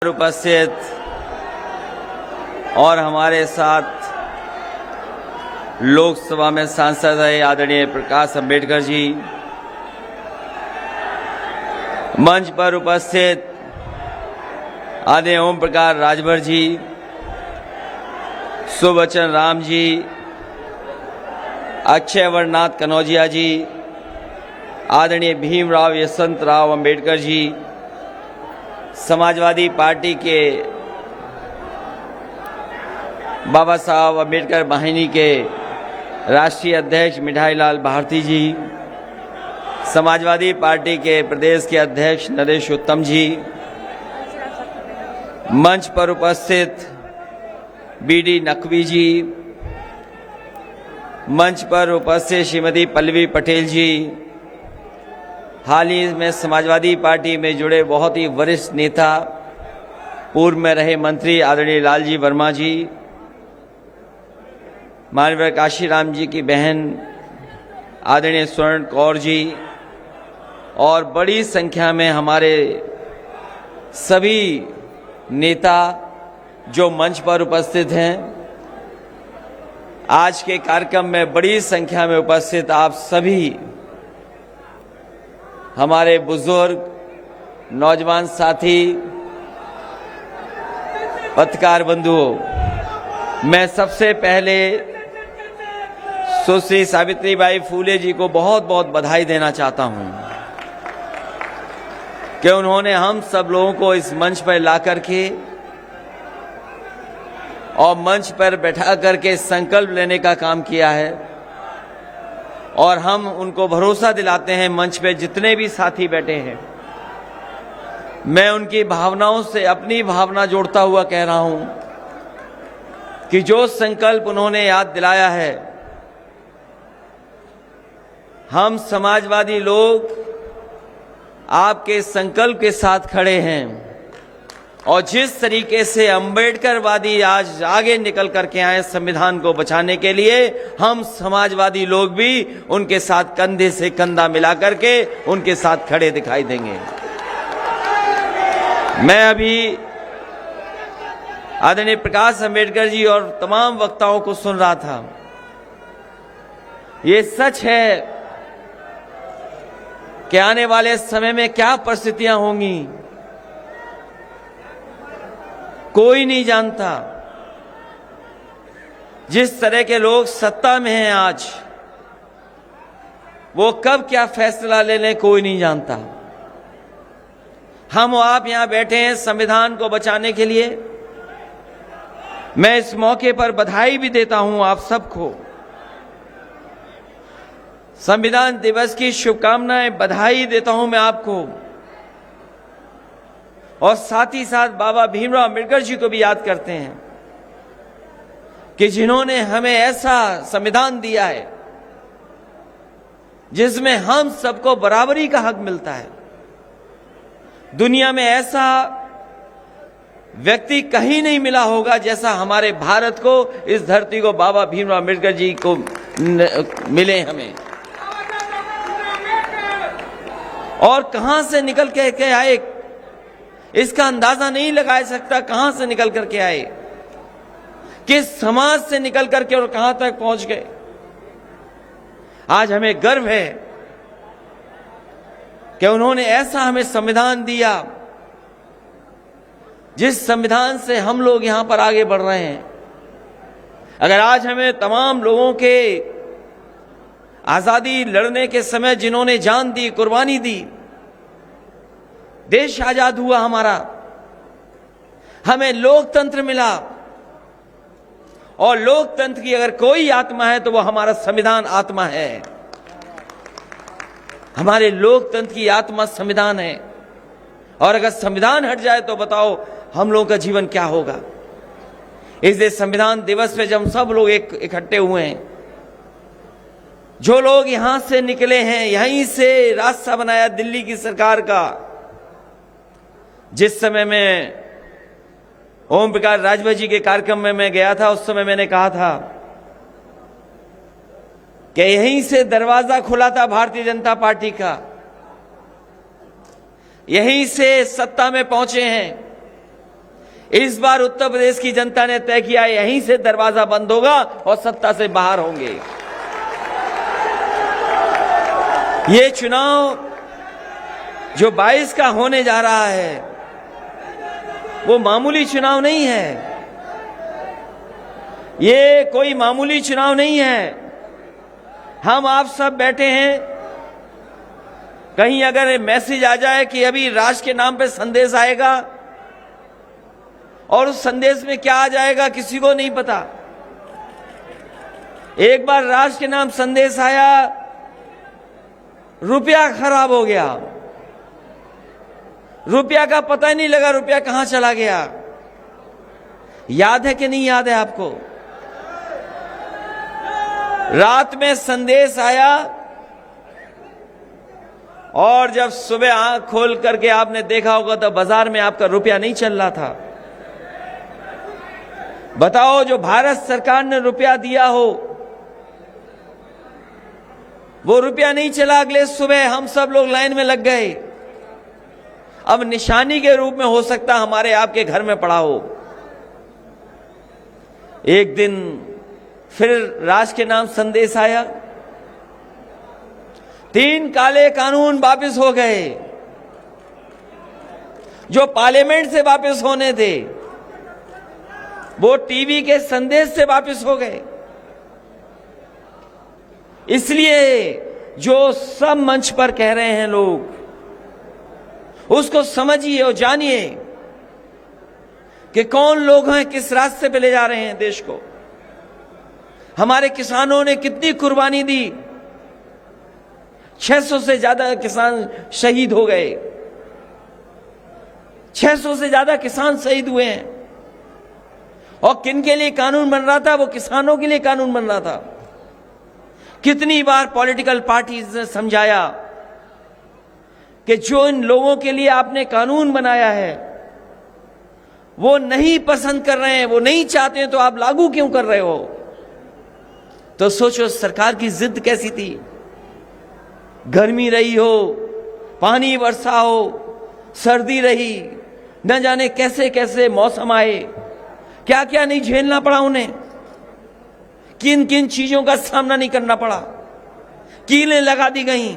उपस्थित और हमारे साथ लोकसभा में सांसद है आदरणीय प्रकाश अंबेडकर जी, मंच पर उपस्थित आदरणीय ओम प्रकाश राजभर जी, सुबचन राम जी, अक्षय वर्णनाथ कनौजिया जी, आदरणीय भीमराव यशवंतराव अंबेडकर जी, समाजवादी पार्टी के बाबा साहब अंबेडकर वाहिनी के राष्ट्रीय अध्यक्ष मिठाईलाल भारती जी, समाजवादी पार्टी के प्रदेश के अध्यक्ष नरेश उत्तम जी, मंच पर उपस्थित बीडी नकवी जी, मंच पर उपस्थित श्रीमती पल्लवी पटेल जी, हाल ही में समाजवादी पार्टी में जुड़े बहुत ही वरिष्ठ नेता पूर्व में रहे मंत्री आदरणीय लालजी वर्मा जी, माननीय काशीराम जी की बहन आदरणीय स्वर्ण कौर जी और बड़ी संख्या में हमारे सभी नेता जो मंच पर उपस्थित हैं। आज के कार्यक्रम में बड़ी संख्या में उपस्थित आप सभी हमारे बुजुर्ग, नौजवान साथी, पत्रकार बंधुओं, मैं सबसे पहले सुश्री सावित्रीबाई फूले जी को बहुत बहुत बधाई देना चाहता हूं कि उन्होंने हम सब लोगों को इस मंच पर ला करके और मंच पर बैठा करके संकल्प लेने का काम किया है और हम उनको भरोसा दिलाते हैं। मंच पे जितने भी साथी बैठे हैं, मैं उनकी भावनाओं से अपनी भावना जोड़ता हुआ कह रहा हूं कि जो संकल्प उन्होंने याद दिलाया है, हम समाजवादी लोग आपके संकल्प के साथ खड़े हैं और जिस तरीके से अंबेडकरवादी आज आगे निकल करके आए संविधान को बचाने के लिए, हम समाजवादी लोग भी उनके साथ कंधे से कंधा मिला करके उनके साथ खड़े दिखाई देंगे। मैं अभी आदरणीय प्रकाश अंबेडकर जी और तमाम वक्ताओं को सुन रहा था। ये सच है कि आने वाले समय में क्या परिस्थितियां होंगी कोई नहीं जानता। जिस तरह के लोग सत्ता में हैं आज, वो कब क्या फैसला ले लें कोई नहीं जानता। हम और आप यहां बैठे हैं संविधान को बचाने के लिए। मैं इस मौके पर बधाई भी देता हूं आप सबको, संविधान दिवस की शुभकामनाएं, बधाई देता हूं मैं आपको और साथ ही साथ बाबा भीमराव अंबेडकर जी को भी याद करते हैं कि जिन्होंने हमें ऐसा संविधान दिया है जिसमें हम सबको बराबरी का हक मिलता है। दुनिया में ऐसा व्यक्ति कहीं नहीं मिला होगा जैसा हमारे भारत को, इस धरती को बाबा भीमराव अंबेडकर जी को मिले हमें। और कहां से निकल के आए इसका अंदाजा नहीं लगा सकता। कहां से निकल करके आए, किस समाज से निकल करके और कहां तक पहुंच गए। आज हमें गर्व है कि उन्होंने ऐसा हमें संविधान दिया जिस संविधान से हम लोग यहां पर आगे बढ़ रहे हैं। अगर आज हमें तमाम लोगों के आजादी लड़ने के समय जिन्होंने जान दी, कुर्बानी दी, देश आजाद हुआ हमारा, हमें लोकतंत्र मिला और लोकतंत्र की अगर कोई आत्मा है तो वो हमारा संविधान आत्मा है। हमारे लोकतंत्र की आत्मा संविधान है और अगर संविधान हट जाए तो बताओ हम लोगों का जीवन क्या होगा। इसलिए संविधान दिवस पे जब हम सब लोग इकट्ठे हुए हैं, जो लोग यहां से निकले हैं, यहीं से रास्ता बनाया दिल्ली की सरकार का। जिस समय में ओम प्रकाश राजभर जी के कार्यक्रम में मैं गया था, उस समय मैंने कहा था कि यहीं से दरवाजा खुला था भारतीय जनता पार्टी का, यहीं से सत्ता में पहुंचे हैं। इस बार उत्तर प्रदेश की जनता ने तय किया यहीं से दरवाजा बंद होगा और सत्ता से बाहर होंगे। ये चुनाव जो 22 का होने जा रहा है वो मामूली चुनाव नहीं है। ये कोई मामूली चुनाव नहीं है। हम आप सब बैठे हैं, कहीं अगर मैसेज आ जाए कि अभी राष्ट्र के नाम पे संदेश आएगा और उस संदेश में क्या आ जाएगा किसी को नहीं पता। एक बार राष्ट्र के नाम संदेश आया, रुपया खराब हो गया, रुपया का पता ही नहीं लगा रुपया कहां चला गया। याद है कि नहीं याद है आपको? रात में संदेश आया और जब सुबह आंख खोल करके आपने देखा होगा तो बाजार में आपका रुपया नहीं चल रहा था। बताओ, जो भारत सरकार ने रुपया दिया हो वो रुपया नहीं चला। अगले सुबह हम सब लोग लाइन में लग गए। अब निशानी के रूप में हो सकता हमारे आपके घर में पड़ा हो। एक दिन फिर राष्ट्र के नाम संदेश आया, 3 काले कानून वापस हो गए जो पार्लियामेंट से वापस होने थे, वो टीवी के संदेश से वापस हो गए। इसलिए जो सब मंच पर कह रहे हैं लोग, उसको समझिए और जानिए कि कौन लोग हैं, किस रास्ते पे ले जा रहे हैं देश को। हमारे किसानों ने कितनी कुर्बानी दी, 600 से ज्यादा किसान शहीद हो गए, 600 से ज्यादा किसान शहीद हुए हैं। और किन के लिए कानून बन रहा था? वो किसानों के लिए कानून बन रहा था। कितनी बार पॉलिटिकल पार्टीज ने समझाया कि जो इन लोगों के लिए आपने कानून बनाया है वो नहीं पसंद कर रहे हैं, वो नहीं चाहते हैं, तो आप लागू क्यों कर रहे हो? तो सोचो सरकार की जिद कैसी थी। गर्मी रही हो, पानी वर्षा हो, सर्दी रही, न जाने कैसे कैसे मौसम आए, क्या क्या नहीं झेलना पड़ा उन्हें, किन किन चीजों का सामना नहीं करना पड़ा। कीलें लगा दी गईं,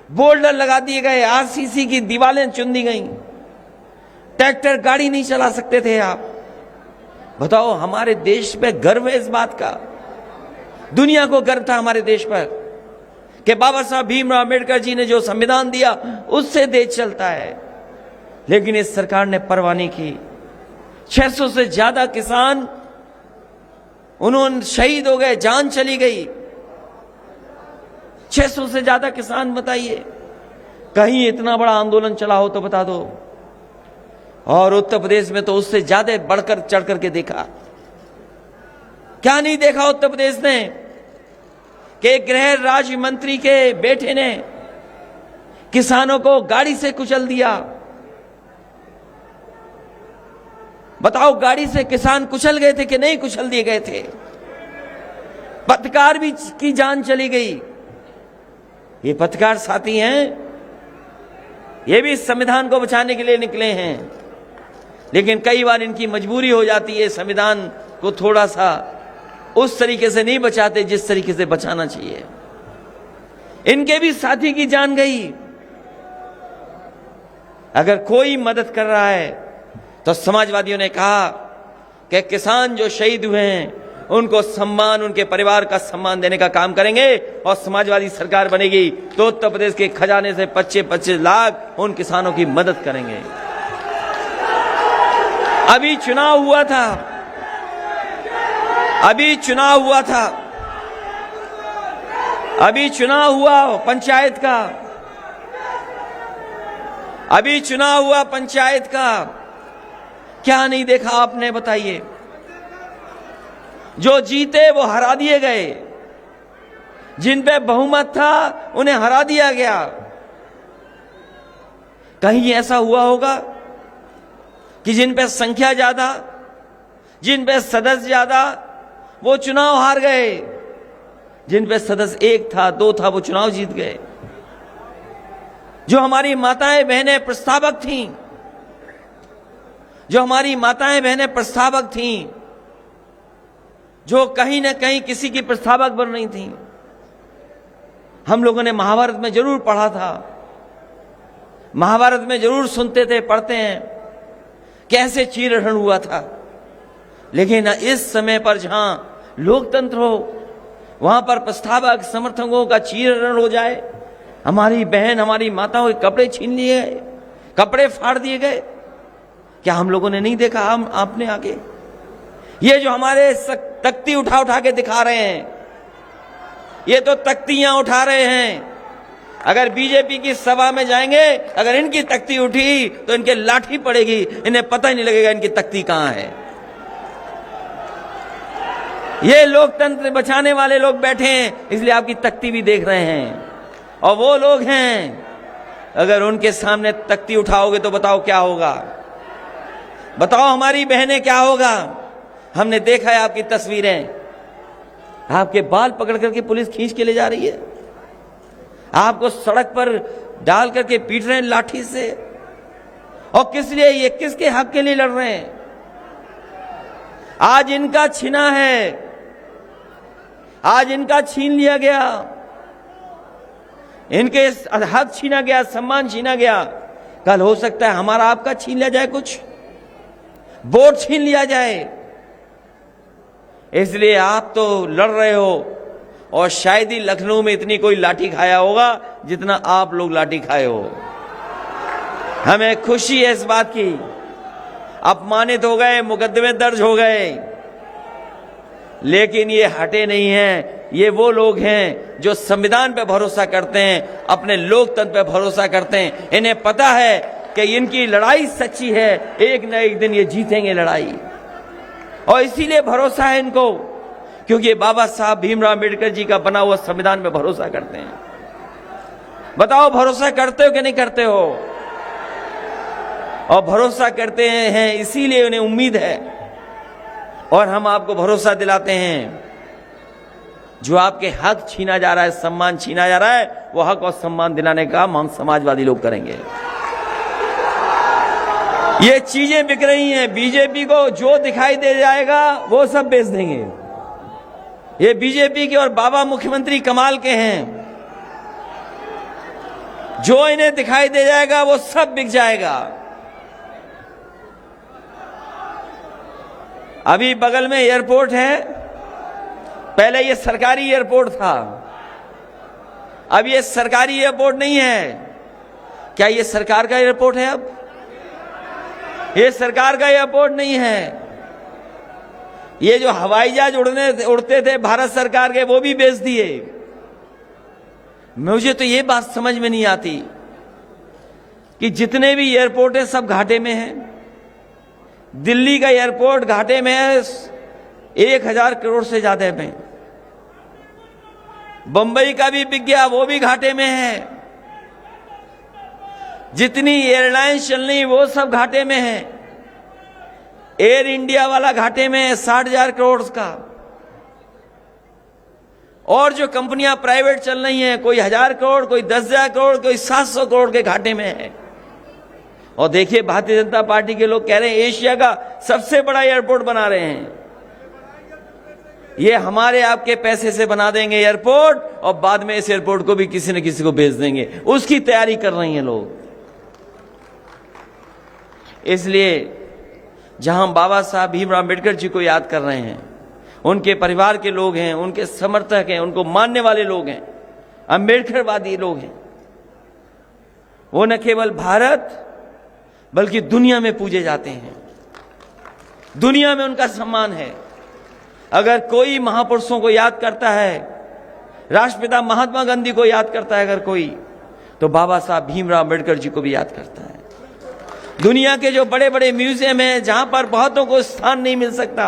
बोल्डर लगा दिए गए, आरसीसी की दीवारें चुन दी गईं, ट्रैक्टर गाड़ी नहीं चला सकते थे आप। बताओ, हमारे देश पे गर्व है इस बात का। दुनिया को गर्व था हमारे देश पर कि बाबा साहब भीमराव अंबेडकर जी ने जो संविधान दिया उससे देश चलता है। लेकिन इस सरकार ने परवाह नहीं की। 600 से ज्यादा किसान उन्होंने शहीद हो गए, जान चली गई। 600 से ज्यादा किसान, बताइए, कहीं इतना बड़ा आंदोलन चला हो तो बता दो। और उत्तर प्रदेश में तो उससे ज्यादा बढ़कर चढ़ करके देखा। क्या नहीं देखा उत्तर प्रदेश ने कि गृह राज्य मंत्री के बेटे ने किसानों को गाड़ी से कुचल दिया। बताओ, गाड़ी से किसान कुचल गए थे कि नहीं कुचल दिए गए थे? पत्रकार भी की जान चली गई। ये पत्रकार साथी हैं, ये भी संविधान को बचाने के लिए निकले हैं, लेकिन कई बार इनकी मजबूरी हो जाती है। संविधान को थोड़ा सा उस तरीके से नहीं बचाते जिस तरीके से बचाना चाहिए। इनके भी साथी की जान गई। अगर कोई मदद कर रहा है तो समाजवादियों ने कहा कि किसान जो शहीद हुए हैं उनको सम्मान, उनके परिवार का सम्मान देने का काम करेंगे। और समाजवादी सरकार बनेगी तो उत्तर प्रदेश के खजाने से 25-25 लाख उन किसानों की मदद करेंगे। अभी चुनाव हुआ था, अभी चुनाव हुआ था, अभी चुनाव हुआ पंचायत का, अभी चुनाव हुआ पंचायत का। क्या नहीं देखा आपने, बताइए? जो जीते वो हरा दिए गए, जिन पे बहुमत था उन्हें हरा दिया गया। कहीं ऐसा हुआ होगा कि जिन पे संख्या ज्यादा, जिन पे सदस्य ज्यादा, वो चुनाव हार गए। जिन पे सदस्य 1 था, 2 था, वो चुनाव जीत गए। जो हमारी माताएं बहनें प्रस्तावक थीं, जो हमारी माताएं बहनें प्रस्तावक थीं, जो कहीं ना कहीं किसी की प्रस्तावक बन रही थीं। हम लोगों ने महाभारत में जरूर पढ़ा था, महाभारत में जरूर सुनते थे, पढ़ते हैं कैसे चीरहरण हुआ था। लेकिन इस समय पर जहां लोकतंत्र हो, वहां पर प्रस्तावक समर्थकों का चीरहरण हो जाए, हमारी बहन हमारी माताओं के कपड़े छीन लिए गए, कपड़े फाड़ दिए गए। क्या हम लोगों ने नहीं देखा? हम आपने आगे ये जो हमारे तख्ती उठा उठा के दिखा रहे हैं, ये तो तख्तियां उठा रहे हैं। अगर बीजेपी की सभा में जाएंगे, अगर इनकी तख्ती उठी तो इनके लाठी पड़ेगी, इन्हें पता ही नहीं लगेगा इनकी तख्ती कहां है। ये लोकतंत्र बचाने वाले लोग बैठे हैं, इसलिए आपकी तख्ती भी देख रहे हैं। और वो लोग हैं, अगर उनके सामने तख्ती उठाओगे तो बताओ क्या होगा? बताओ हमारी बहनें क्या होगा? हमने देखा है आपकी तस्वीरें, आपके बाल पकड़ करके पुलिस खींच के ले जा रही है, आपको सड़क पर डाल करके पीट रहे हैं लाठी से। और किस लिए? ये किसके हक के लिए लड़ रहे हैं? आज इनका छीना है, आज इनका छीन लिया गया, इनके हक छीना गया, सम्मान छीना गया। कल हो सकता है हमारा आपका छीन लिया जाए, कुछ वोट छीन लिया जाए। इसलिए आप तो लड़ रहे हो, और शायद ही लखनऊ में इतनी कोई लाठी खाया होगा जितना आप लोग लाठी खाए हो। हमें खुशी है इस बात की। अपमानित हो गए, मुकदमे दर्ज हो गए, लेकिन ये हटे नहीं हैं। ये वो लोग हैं जो संविधान पे भरोसा करते हैं, अपने लोकतंत्र पे भरोसा करते हैं। इन्हें पता है कि इनकी लड़ाई सच्ची है, एक न एक दिन ये जीतेंगे लड़ाई। और इसीलिए भरोसा है इनको, क्योंकि बाबा साहब भीमराव अम्बेडकर जी का बना हुआ संविधान में भरोसा करते हैं। बताओ भरोसा करते हो कि नहीं करते हो? और भरोसा करते हैं इसीलिए उन्हें उम्मीद है। और हम आपको भरोसा दिलाते हैं, जो आपके हक छीना जा रहा है, सम्मान छीना जा रहा है, वो हक और सम्मान दिलाने का काम हम समाजवादी लोग करेंगे। ये चीजें बिक रही हैं, बीजेपी को जो दिखाई दे जाएगा वो सब बेच देंगे। ये बीजेपी के और बाबा मुख्यमंत्री कमाल के हैं, जो इन्हें दिखाई दे जाएगा वो सब बिक जाएगा। अभी बगल में एयरपोर्ट है, पहले ये सरकारी एयरपोर्ट था, अब ये सरकारी एयरपोर्ट नहीं है। क्या ये सरकार का एयरपोर्ट है? अब ये सरकार का एयरपोर्ट नहीं है। ये जो हवाई जहाज उड़ते थे भारत सरकार के, वो भी बेच दिए। मुझे तो ये बात समझ में नहीं आती कि जितने भी एयरपोर्ट है सब घाटे में हैं। दिल्ली का एयरपोर्ट घाटे में है 1000 करोड़ से ज्यादा में। बंबई का भी बिक गया, वो भी घाटे में है। जितनी एयरलाइंस चल रही वो सब घाटे में है। एयर इंडिया वाला घाटे में है 60,000 करोड़ का। और जो कंपनियां प्राइवेट चल रही हैं, कोई 1000 करोड़, कोई 10,000 करोड़, कोई 700 करोड़ के घाटे में है। और देखिए भारतीय जनता पार्टी के लोग कह रहे हैं एशिया का सबसे बड़ा एयरपोर्ट बना रहे हैं। ये हमारे आपके पैसे से बना देंगे एयरपोर्ट, और बाद में इस एयरपोर्ट को भी किसी न किसी को बेच देंगे। उसकी तैयारी कर रही हैं लोग। इसलिए जहां बाबा साहब भीमराव अम्बेडकर जी को याद कर रहे हैं, उनके परिवार के लोग हैं, उनके समर्थक हैं, उनको मानने वाले लोग हैं, अम्बेडकरवादी लोग हैं, वो न केवल भारत बल्कि दुनिया में पूजे जाते हैं। दुनिया में उनका सम्मान है। अगर कोई महापुरुषों को याद करता है, राष्ट्रपिता महात्मा गांधी को याद करता है अगर कोई, तो बाबा साहब भीमराव अम्बेडकर जी को भी याद करता है। दुनिया के जो बड़े बड़े म्यूजियम हैं, जहां पर बहुतों को स्थान नहीं मिल सकता,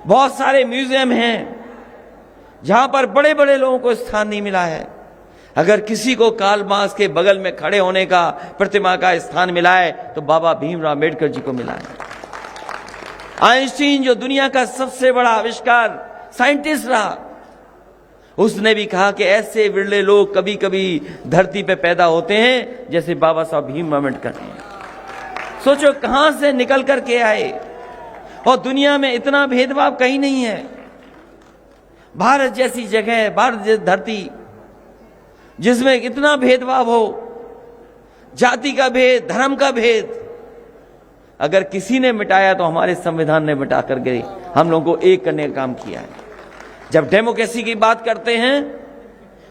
बहुत सारे म्यूजियम हैं जहां पर बड़े बड़े लोगों को स्थान नहीं मिला है। अगर किसी को कार्ल मार्क्स के बगल में खड़े होने का, प्रतिमा का स्थान मिला है, तो बाबा भीमराव अम्बेडकर जी को मिला है। आइंस्टीन जो दुनिया का सबसे बड़ा आविष्कार साइंटिस्ट रहा, उसने भी कहा कि ऐसे विरले लोग कभी कभी धरती पे पैदा होते हैं जैसे बाबा साहब भीमराव अम्बेडकर हैं। सोचो कहां से निकल करके आए, और दुनिया में इतना भेदभाव कहीं नहीं है। भारत जैसी जगह, भारत जैसी धरती जिसमें इतना भेदभाव हो, जाति का भेद, धर्म का भेद, अगर किसी ने मिटाया तो हमारे संविधान ने मिटा करके हम लोगों को एक करने का काम किया है। जब डेमोक्रेसी की बात करते हैं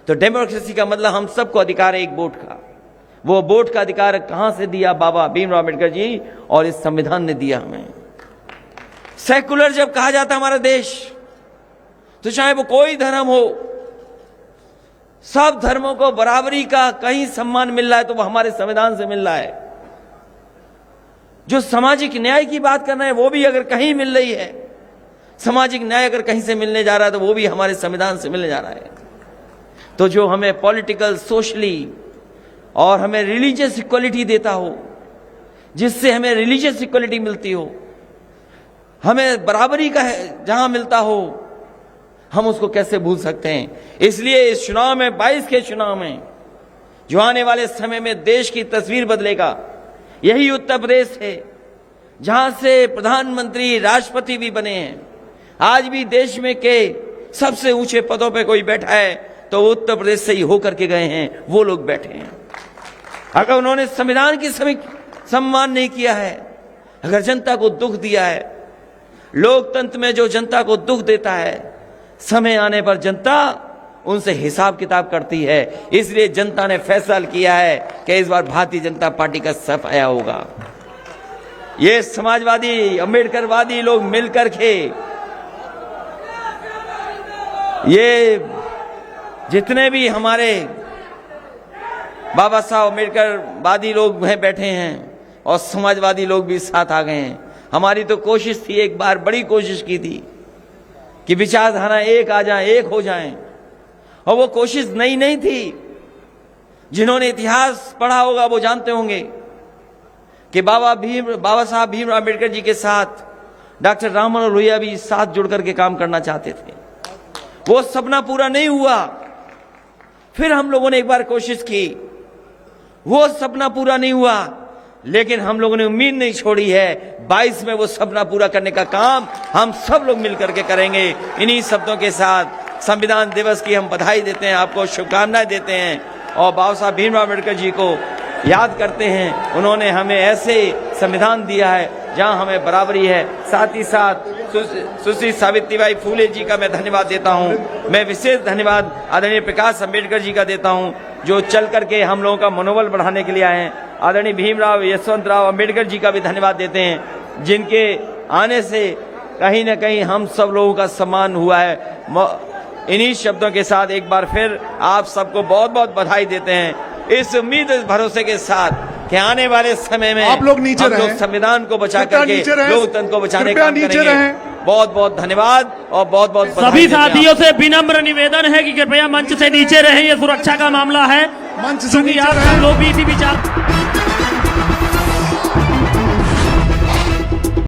तो डेमोक्रेसी का मतलब हम सबको अधिकार है एक वोट का। वो वोट का अधिकार कहां से दिया? बाबा भीमराव अम्बेडकर जी और इस संविधान ने दिया हमें। सेकुलर जब कहा जाता है हमारा देश, तो चाहे वो कोई धर्म हो, सब धर्मों को बराबरी का कहीं सम्मान मिल रहा है तो वो हमारे संविधान से मिल रहा है। जो सामाजिक न्याय की बात करना है वो भी अगर कहीं मिल रही है, सामाजिक न्याय अगर कहीं से मिलने जा रहा है तो वो भी हमारे संविधान से मिलने जा रहा है। तो जो हमें पॉलिटिकल, सोशली और हमें रिलीजियस इक्वलिटी देता हो, जिससे हमें रिलीजियस इक्वलिटी मिलती हो, हमें बराबरी का जहां मिलता हो, हम उसको कैसे भूल सकते हैं। इसलिए इस चुनाव में, 22 के चुनाव में, जो आने वाले समय में देश की तस्वीर बदलेगा, यही उत्तर प्रदेश है जहां से प्रधानमंत्री, राष्ट्रपति भी बने हैं। आज भी देश में के सबसे ऊंचे पदों पे कोई बैठा है तो उत्तर प्रदेश से ही होकर के गए हैं, वो लोग बैठे हैं। अगर उन्होंने संविधान की सम्मान नहीं किया है, अगर जनता को दुख दिया है, लोकतंत्र में जो जनता को दुख देता है, समय आने पर जनता उनसे हिसाब किताब करती है। इसलिए जनता ने फैसला किया है कि इस बार भारतीय जनता पार्टी का सफाया होगा। ये समाजवादी, अम्बेडकरवादी लोग मिलकर के, ये जितने भी हमारे बाबा साहब अम्बेडकरवादी लोग हैं बैठे हैं, और समाजवादी लोग भी साथ आ गए हैं। हमारी तो कोशिश थी, एक बार बड़ी कोशिश की थी कि विचारधारा एक आ जाए, एक हो जाएं, और वो कोशिश नई नहीं थी। जिन्होंने इतिहास पढ़ा होगा वो जानते होंगे कि बाबा साहब भीमराव अम्बेडकर जी के साथ डॉक्टर राम मनोहर लोहिया भी साथ जुड़ करके काम करना चाहते थे। वो सपना पूरा नहीं हुआ। फिर हम लोगों ने एक बार कोशिश की, वो सपना पूरा नहीं हुआ, लेकिन हम लोगों ने उम्मीद नहीं छोड़ी है। 22 में वो सपना पूरा करने का काम हम सब लोग मिलकर के करेंगे। इन्हीं शब्दों के साथ संविधान दिवस की हम बधाई देते हैं, आपको शुभकामनाएं देते हैं, और बाबा साहब भीमराव अम्बेडकर जी को याद करते हैं। उन्होंने हमें ऐसे संविधान दिया है जहां हमें बराबरी है। साथ ही साथ सुश्री सावित्रीबाई फूले जी का मैं धन्यवाद देता हूं। मैं विशेष धन्यवाद आदरणीय प्रकाश अम्बेडकर जी का देता हूं, जो चल करके हम लोगों का मनोबल बढ़ाने के लिए आए हैं। आदरणीय भीमराव यशवंतराव अम्बेडकर जी का भी धन्यवाद देते हैं, जिनके आने से कहीं न कहीं हम सब लोगों का सम्मान हुआ है। इन्हीं शब्दों के साथ एक बार फिर आप सबको बहुत बहुत बधाई देते हैं, इस उम्मीद, इस भरोसे के साथ कि आने वाले समय में आप लोग नीचे रहे, संविधान को बचा करके लोकतंत्र को बचाने का काम करेंगे। बहुत बहुत धन्यवाद और बहुत बहुत सभी साथियों से विनम्र निवेदन है कि कृपया मंच से नीचे रहें, ये सुरक्षा का मामला है। मंच से नीचे रहें। लोग भी इसी विचार